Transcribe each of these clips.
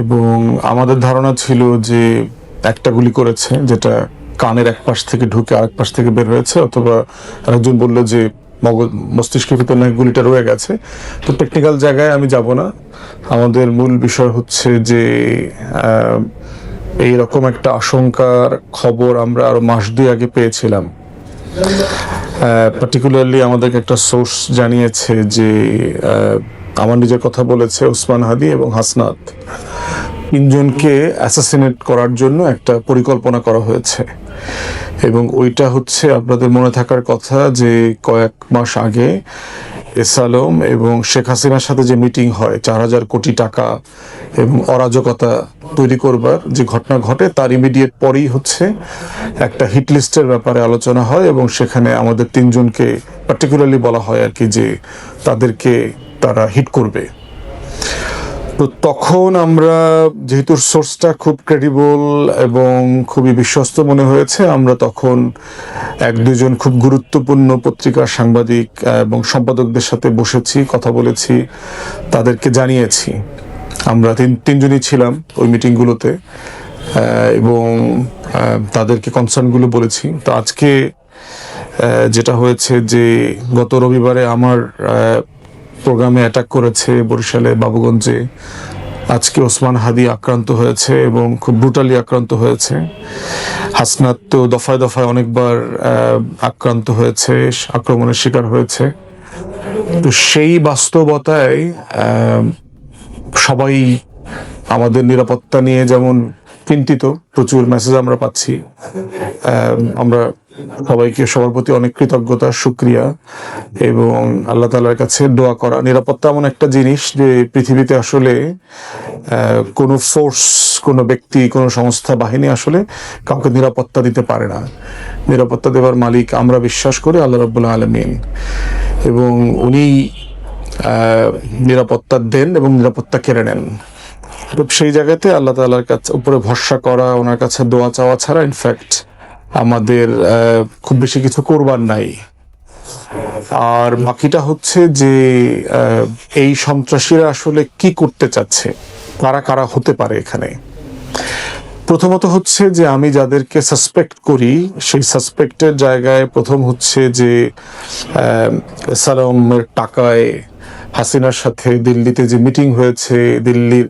এবং আমাদের ধারণা ছিল যে একটা গুলি করেছে, যেটা কানের এক পাশ থেকে ঢুকে আরেক পাশ থেকে বের হয়েছে, অথবা আরেকজন বললো যে মস্তিষ্কের ভিতর নাকি গুলিটা রয়ে গেছে। তো টেকনিক্যাল জায়গায় আমি যাব না। আমাদের মূল বিষয় হচ্ছে যে এইরকম একটা আশঙ্কার খবর আমরা আরো মাস দুই আগে পেয়েছিলাম। পার্টিকুলারলি আমাদেরকে একটা সোর্স জানিয়েছে যে আমার নিজের কথা বলেছে, ওসমান হাদি এবং হাসনাত তিনজনকে অ্যাসাসিনেট করার জন্য একটা পরিকল্পনা করা হয়েছে। এবং ওইটা হচ্ছে আপনাদের মনে থাকার কথা যে কয়েক মাস আগে এসালম এবং শেখ হাসিনার সাথে যে মিটিং হয় 4,000 কোটি টাকা এবং অরাজকতা তৈরি করবার যে ঘটনা ঘটে, তার ইমিডিয়েট পরেই হচ্ছে একটা হিট লিস্টের ব্যাপারে আলোচনা হয় এবং সেখানে আমাদের তিনজনকে পার্টিকুলারলি বলা হয় আর কি যে তাদেরকে তারা হিট করবে। তো তখন আমরা, যেহেতু সোর্সটা খুব ক্রেডিবল এবং খুবই বিশ্বস্ত মনে হয়েছে, আমরা তখন এক দুজন খুব গুরুত্বপূর্ণ পত্রিকার সাংবাদিক এবং সম্পাদকদের সাথে বসেছি, কথা বলেছি, তাদেরকে জানিয়েছি। আমরা তিনজনই ছিলাম ওই মিটিংগুলোতে এবং তাদেরকে কনসার্নগুলো বলেছি। তো আজকে যেটা হয়েছে যে গত রবিবারে আমার প্রোগ্রামে অ্যাটাক করেছে বরিশালে বাবুগঞ্জে। আজকে ওসমান হাদি আক্রান্ত হয়েছে এবং খুব ব্রুটালি আক্রান্ত হয়েছে। হাসনাত তো দফায় দফায় অনেকবার আক্রান্ত হয়েছে, আক্রমণের শিকার হয়েছে। তো সেই বাস্তবতায় সবাই আমাদের নিরাপত্তা নিয়ে যেমন চিন্তিত, প্রচুর মেসেজ আমরা পাচ্ছি। আমরা সবাইকে সবার প্রতি অনেক কৃতজ্ঞতা, শুকরিয়া এবং আল্লাহ তাআলার কাছে দোয়া করা। নিরাপত্তা এমন একটা জিনিস যে পৃথিবীতে আসলে কোনো ফোর্স, কোনো ব্যক্তি, কোনো সংস্থা, বাহিনী আসলে কাউকে নিরাপত্তা দিতে পারে না। নিরাপত্তা দেওয়ার মালিক আমরা বিশ্বাস করি আল্লাহ রাব্বুল আলামিন, এবং উনি নিরাপত্তা দেন এবং নিরাপত্তা কেড়ে নেন। তো সেই জায়গাতে আল্লাহ তাআলার কাছে উপরে ভরসা করা, ওনার কাছে দোয়া চাওয়া ছাড়া ইনফ্যাক্ট আমাদের খুব বেশি কিছু করবার নাই। আর বাকিটা হচ্ছে যে এই সন্ত্রাসীরা আসলে কি করতে চাচ্ছে, কারা কারা হতে পারে এখানে। প্রথমত হচ্ছে যে আমি যাদেরকে সাসপেক্ট করি, সেই সাসপেক্টের জায়গায় প্রথম হচ্ছে যে সালামের টাকায় হাসিনার সাথে দিল্লিতে যে মিটিং হয়েছে, দিল্লির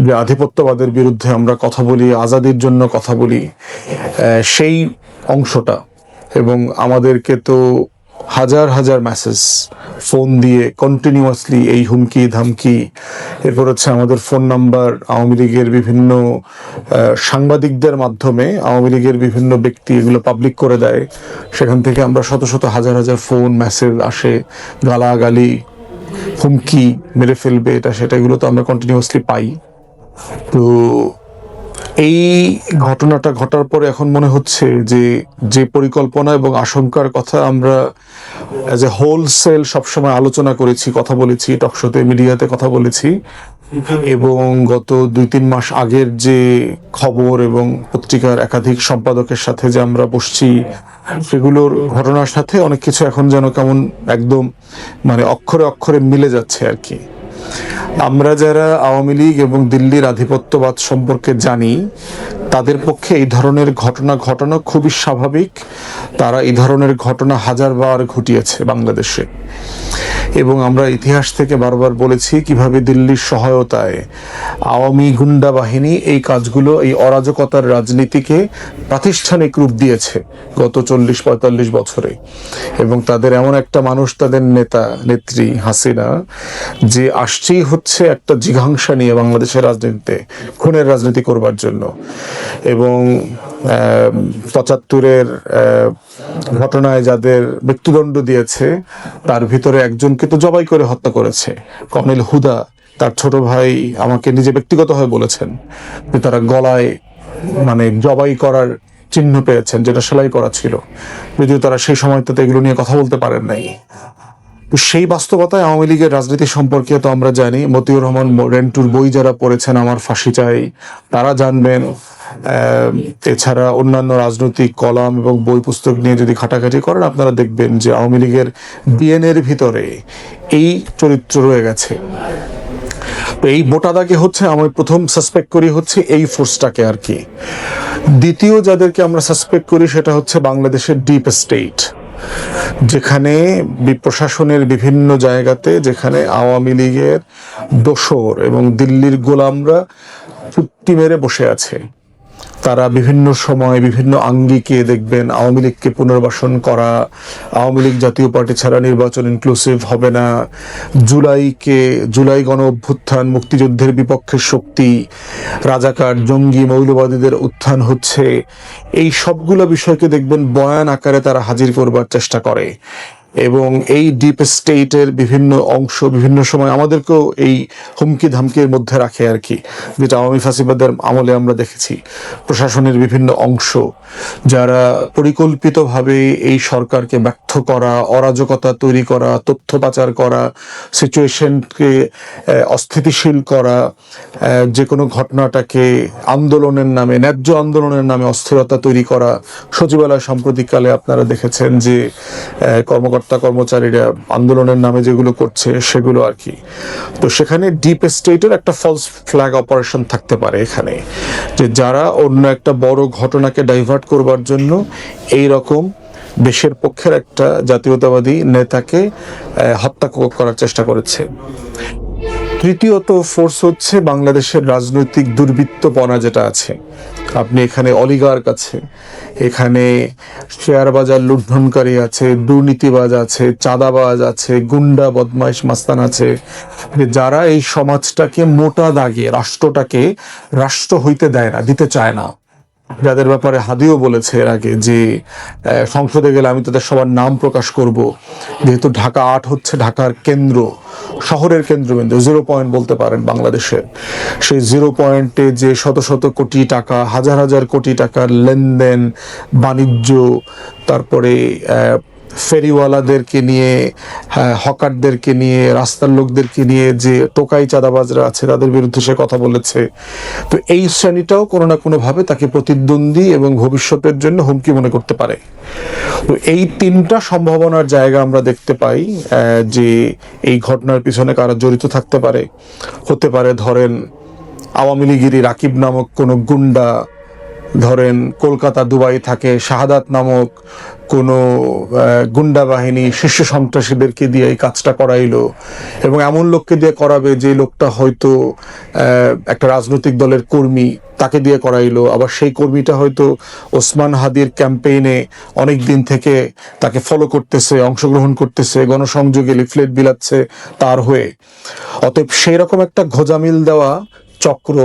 যে আধিপত্যবাদের বিরুদ্ধে আমরা কথা বলি, আজাদির জন্য কথা বলি, সেই অংশটা। এবং আমাদেরকে তো হাজার হাজার মেসেজ ফোন দিয়ে কন্টিনিউয়াসলি এই হুমকি ধামকি, এরপর হচ্ছে আমাদের ফোন নাম্বার আওয়ামী লীগের বিভিন্ন সাংবাদিকদের মাধ্যমে আওয়ামী লীগের বিভিন্ন ব্যক্তি এগুলো পাবলিক করে দেয়। সেখান থেকে আমরা শত শত হাজার হাজার ফোন মেসেজ আসে, গালাগালি, হুমকি, মেরে ফেলবে, এটা সেটা, এগুলো তো আমরা কন্টিনিউয়াসলি পাই। তো এই ঘটনাটা ঘটার পরে এখন মনে হচ্ছে যে যে পরিকল্পনা এবং আশঙ্কার কথা আমরা অ্যাজ এ হোলসেল সবসময় আলোচনা করেছি, কথা বলেছি, টকশোতে, মিডিয়াতে কথা বলেছি, এবং গত 2-3 মাস আগের যে খবর এবং পত্রিকার একাধিক সম্পাদকের সাথে যে আমরা বসছি, সেগুলোর ঘটনার সাথে অনেক কিছু এখন যেন কেমন একদম মানে অক্ষরে অক্ষরে মিলে যাচ্ছে আর কি। আমরা যারা আওয়ামী লীগ এবং দিল্লির আধিপত্যবাদ সম্পর্কে জানি, তাদের পক্ষে এই ধরনের ঘটনা ঘটানো খুবই স্বাভাবিক। তারা এই ধরনের ঘটনা হাজারবার ঘটিয়েছে বাংলাদেশে, এবং আমরা ইতিহাস থেকে বারবার বলেছি কিভাবে দিল্লির সহায়তায় আওয়ামী গুন্ডা বাহিনী এই কাজগুলো, এই অরাজকতার রাজনীতিকে প্রাতিষ্ঠানিক রূপ দিয়েছে গত 40-45 বছরে। এবং তাদের এমন একটা মানুষ, তাদের নেতা নেত্রী হাসিনা, যে আসছেই হচ্ছে একটা জিঘাংসা নিয়ে বাংলাদেশের রাজনীতিতে খুনের রাজনীতি করবার জন্য। এবং 75-এর ঘটনায় যাদের মৃত্যুদণ্ড দিয়েছে, তার ভিতরে একজনকে তো জবাই করে হত্যা করেছে, কর্নেল হুদা। তার ছোট ভাই আমাকে নিজে ব্যক্তিগতভাবে বলেছেন যে তারা গলায় মানে জবাই করার চিহ্ন পেয়েছেন, যেটা সেলাই করা ছিল, যদিও তারা সেই সময়টাতে এগুলো নিয়ে কথা বলতে পারেন নাই। তো সেই বাস্তবতায় আওয়ামী লীগের রাজনীতি সম্পর্কে তো আমরা জানি। মতিউর রহমান রেন্টুর বই যারা পড়েছেন, আমার ফাঁসি চাই, তারা জানবেন। এছাড়া অন্যান্য রাজনৈতিক কলাম এবং বই পুস্তক নিয়ে যদি ঘাটাঘাটি করেন, আপনারা দেখবেন যে আওয়ামী লীগের ডিএনএর ভিতরে এই চরিত্র রয়ে গেছে। তো এই মোটা দাগে হচ্ছে আমি প্রথম সাসপেক্ট করি হচ্ছে এই ফোর্সটাকে আর কি। দ্বিতীয় যাদেরকে আমরা সাসপেক্ট করি সেটা হচ্ছে বাংলাদেশের ডিপ স্টেট, যেখানে প্রশাসনের বিভিন্ন জায়গাতে যেখানে আওয়ামী লীগের দোসর এবং দিল্লির গোলামরা চুক্তি মেরে বসে আছে। তারা বিভিন্ন সময় বিভিন্ন আঙ্গিকে দেখবেন আওয়ামী লীগকে পুনর্বাসন করা, আওয়ামী লীগ জাতীয় পার্টি ছাড়া নির্বাচন ইনক্লুসিভ হবে না, জুলাই গণ অভ্যুত্থান মুক্তিযুদ্ধের বিপক্ষের শক্তি, রাজাকার জঙ্গি মৌলবাদীদের উত্থান হচ্ছে, এই সবগুলো বিষয়কে দেখবেন বয়ান আকারে তারা হাজির করবার চেষ্টা করে। এবং এই ডিপ স্টেটের বিভিন্ন অংশ বিভিন্ন সময় আমাদেরকেও এই হুমকি ধামকির মধ্যে রাখে আর কি, যেটা আওয়ামী ফাঁসিবাদের আমলে আমরা দেখেছি। প্রশাসনের বিভিন্ন অংশ যারা পরিকল্পিতভাবে এই সরকারকে ব্যর্থ করা, অরাজকতা তৈরি করা, তথ্য পাচার করা, সিচুয়েশনকে অস্থিতিশীল করা, যে কোনো ঘটনাটাকে আন্দোলনের নামে, ন্যায্য আন্দোলনের নামে অস্থিরতা তৈরি করা। সচিবালয় সাম্প্রতিককালে আপনারা দেখেছেন যে কর্মচারীরা আন্দোলনের নামে যেগুলো করছে সেগুলো আর কি। তো সেখানে ডিপ স্টেটের একটা ফলস ফ্ল্যাগ অপারেশন থাকতে পারে এখানে, যে যারা অন্য একটা বড় ঘটনাকে ডাইভার্ট করবার জন্য এই রকম দেশের পক্ষের একটা জাতীয়তাবাদী নেতাকে হত্যা করার চেষ্টা করেছে। তৃতীয়ত ফোর্স হচ্ছে বাংলাদেশের রাজনৈতিক দুর্বৃত্তপনা যেটা আছে। আপনি এখানে অলিগার্ক আছে, এখানে শেয়ার বাজার লুণ্ঠনকারী আছে, দুর্নীতিবাজ আছে, চাঁদাবাজ আছে, গুন্ডা বদমাইশ মাস্তান আছে, যারা এই সমাজটাকে মোটা দাগে রাষ্ট্রটাকে রাষ্ট্র হইতে দেয় না, দিতে চায় না। যাদের ব্যাপারে হাদিও বলেছে এর আগে যে সংসদে গেলে আমি তাদের সবার নাম প্রকাশ করব, যেহেতু ঢাকা ৮ হচ্ছে ঢাকার কেন্দ্র, শহরের কেন্দ্রবিন্দু, 0 পয়েন্ট বলতে পারেন বাংলাদেশের। সেই 0 পয়েন্টে যে শত শত কোটি টাকা, হাজার হাজার কোটি টাকার লেনদেন, বাণিজ্য, তারপরে ফেরিওয়ালাদেরকে নিয়ে, হকারদেরকে নিয়ে, রাস্তার লোকদেরকে নিয়ে যে টোকাই চাঁদাবাজরা আছে তাদের বিরুদ্ধে সে কথা বলেছে। তো এই শ্রেণীটাও কোনো না কোনোভাবে তাকে প্রতিদ্বন্দ্বী এবং ভবিষ্যতের জন্য হুমকি মনে করতে পারে। তো এই তিনটা সম্ভাবনার জায়গা আমরা দেখতে পাই যে এই ঘটনার পিছনে কারা জড়িত থাকতে পারে। হতে পারে ধরেন আওয়ামী লীগেরই রাকিব নামক কোনো গুন্ডা, ধরেন কলকাতা দুবাই থাকে শাহাদাত নামক কোনো গুন্ডা বাহিনী শীর্ষ সন্ত্রাসীদেরকে দিয়ে এই কাজটা করাইলো, এবং এমন লোককে দিয়ে করাবে যে লোকটা হয়তো একটা রাজনৈতিক দলের কর্মী, তাকে দিয়ে করাইলো। আবার সেই কর্মীটা হয়তো ওসমান হাদির ক্যাম্পেইনে অনেক দিন থেকে তাকে ফলো করতেছে, অংশগ্রহণ করতেছে, গণসংযোগে লিফলেট বিলাচ্ছে তার হয়ে। অতএব সেই রকম একটা ঘোজামিল দেওয়া চক্র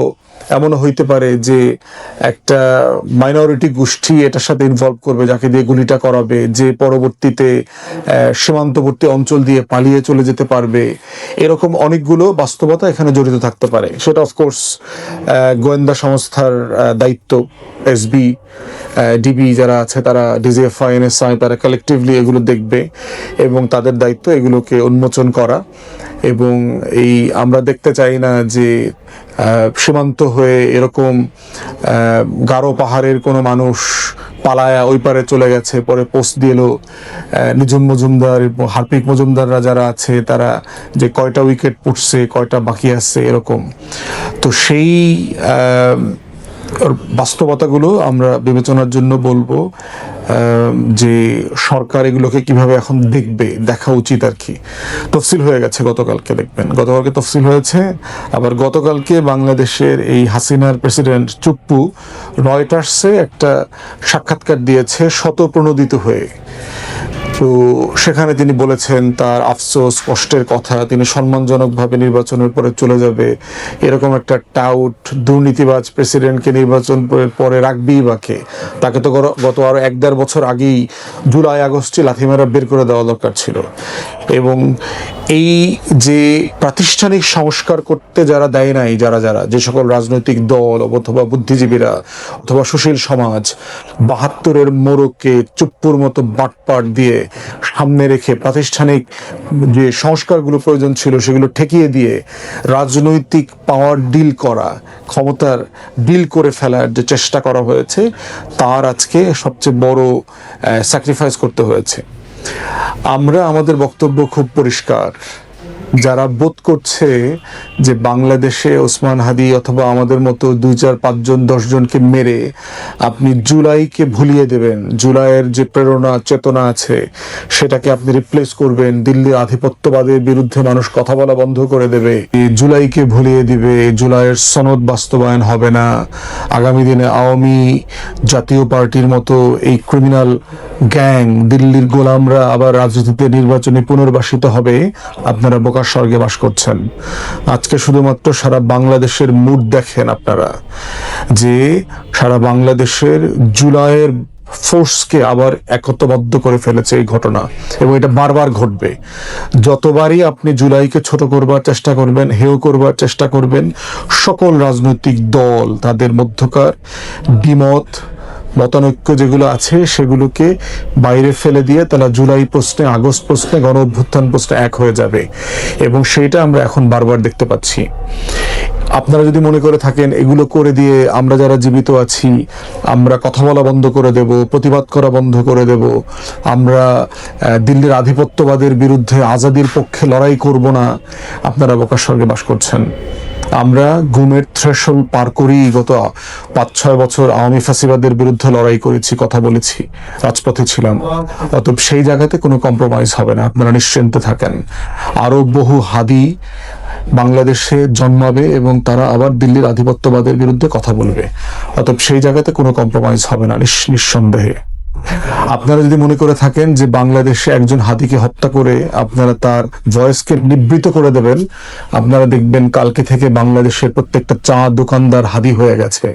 এমনও হইতে পারে যে একটা মাইনরিটি গোষ্ঠী এটার সাথে ইনভলভ করবে, যাকে দিয়ে গুলিটা করাবে, যে পরবর্তীতে সীমান্তবর্তী অঞ্চল দিয়ে পালিয়ে চলে যেতে পারবে। এরকম অনেকগুলো বাস্তবতা এখানে জড়িত থাকতে পারে। সেটা অফকোর্স গোয়েন্দা সংস্থার দায়িত্ব, এসবি, ডিবি যারা আছে তারা, ডিজিএফআই, এনএসআই, তারা কালেকটিভলি এগুলো দেখবে এবং তাদের দায়িত্ব এগুলোকে উন্মোচন করা। এবং এই আমরা দেখতে চাই না যে সীমান্ত হয়ে এরকম গারো পাহাড়ের কোনো মানুষ পালায়া ওই পারে চলে গেছে, পরে পোস্ট দিল নিঝুম মজুমদার, হার্পিক মজুমদাররা যারা আছে তারা যে কয়টা উইকেট পড়ছে, কয়টা বাকি আছে এরকম। তো সেই বাস্তবতাগুলো আমরা বিবেচনার জন্য বলবো যে সরকার এগুলোকে কিভাবে এখন দেখবে, দেখা উচিত আর কি। তফসিল হয়ে গেছে গতকালকে, দেখবেন গতকালকে তফসিল হয়েছে। আবার গতকালকে বাংলাদেশের এই হাসিনার প্রেসিডেন্ট চুপ্পু রয়টার্সে একটা সাক্ষাৎকার দিয়েছে শতপ্রণোদিত হয়ে। তো সেখানে তিনি বলেছেন তার আফসোস, কষ্টের কথা, তিনি সম্মানজনকভাবে নির্বাচনের পরে চলে যাবে। এরকম একটা টাউট দুর্নীতিবাজ প্রেসিডেন্টকে নির্বাচন পরে রাখবেই বাকে, তাকে তো গত আরো 1-1.5 বছর আগেই জুলাই আগস্টে লাথি মারা বের করে দেওয়া দরকার ছিল। এবং এই যে প্রাতিষ্ঠানিক সংস্কার করতে যারা দেয় নাই, যারা যে সকল রাজনৈতিক দল অথবা বুদ্ধিজীবীরা অথবা সুশীল সমাজ 72-এর মোড়কে চুপ্পুর মতো বাটপাট দিয়ে সামনে রেখে প্রাতিষ্ঠানিক যে সংস্কারগুলো প্রয়োজন ছিল সেগুলো ঠেকিয়ে দিয়ে রাজনৈতিক পাওয়ার ডিল করা, ক্ষমতার ডিল করে ফেলার যে চেষ্টা করা হয়েছে, তার আজকে সবচেয়ে বড় স্যাক্রিফাইস করতে হয়েছে। আমরা আমাদের বক্তব্য খুব পরিষ্কার যারা বোধ করছে যে বাংলাদেশে ওসমান হাদি অথবা আমাদের মতো 2, 4, 5 জন 10 জনকে মেরে আপনি জুলাইকে ভুলিয়ে দেবেন, জুলাইয়ের যে প্রেরণা চেতনা আছে সেটাকে আপনি রিপ্লেস করবেন, দিল্লির আধিপত্যবাদের বিরুদ্ধে মানুষ কথা বলা বন্ধ করে দেবে, এই জুলাইকে ভুলিয়ে দিবে, জুলাইয়ের সনদ বাস্তবায়ন হবে না, আগামী দিনে আওয়ামী জাতীয় পার্টির মতো এই ক্রিমিনাল গ্যাং দিল্লির গোলামরা আবার রাজনীতিতে নির্বাচনে পুনর্বাসিত হবে, আপনারা বোকার স্বর্গে বাস করছেন। আজকে শুধুমাত্র সারা বাংলাদেশের মুড দেখেন আপনারা, যে সারা বাংলাদেশের জুলাইয়ের ফোর্সকে আবার একত্রবদ্ধ করে ফেলেছে এই ঘটনা, এবং এটা বারবার ঘটবে। যতবারই আপনি জুলাইকে ছোট করবার চেষ্টা করবেন, হেয় করবার চেষ্টা করবেন, সকল রাজনৈতিক দল তাদের মধ্যকার দ্বিমত মতানৈক্য যেগুলো আছে সেগুলোকে বাইরে ফেলে দিয়ে তারা জুলাই প্রশ্নে, আগস্ট প্রশ্নে, গণ অভ্যুত্থান প্রশ্নে এক হয়ে যাবে, এবং সেটা আমরা এখন বারবার দেখতে পাচ্ছি। আপনারা যদি মনে করে থাকেন এগুলো করে দিয়ে আমরা যারা জীবিত আছি আমরা কথা বলা বন্ধ করে দেব, প্রতিবাদ করা বন্ধ করে দেব, আমরা দিল্লির আধিপত্যবাদের বিরুদ্ধে আজাদির পক্ষে লড়াই করব না, আপনারা বোকার স্বর্গে বাস করছেন। আমরা ঘুমের থ্রেশহোল্ড পার করেই গত 5-6 বছর আওয়ামী ফ্যাসিবাদের বিরুদ্ধে লড়াই করেছি, কথা বলেছি, রাজপথে ছিলাম। অতএব সেই জায়গাতে কোনো কম্প্রোমাইজ হবে না, আপনারা নিশ্চিন্তে থাকেন। আরো বহু হাদি বাংলাদেশে জন্মাবে এবং তারা আবার দিল্লির আধিপত্যবাদের বিরুদ্ধে কথা বলবে, অতএব সেই জায়গাতে কোনো কম্প্রোমাইজ হবে না নিঃসন্দেহে। আপনারা যদি মনে করে থাকেন যে বাংলাদেশে একজন হাদিকে হত্যা করে আপনারা তার ভয়েসকে নিবৃত করে দেবেন, আপনারা দেখবেন কালকে থেকে বাংলাদেশের প্রত্যেকটা চা দোকানদার হাদি হয়ে গেছে।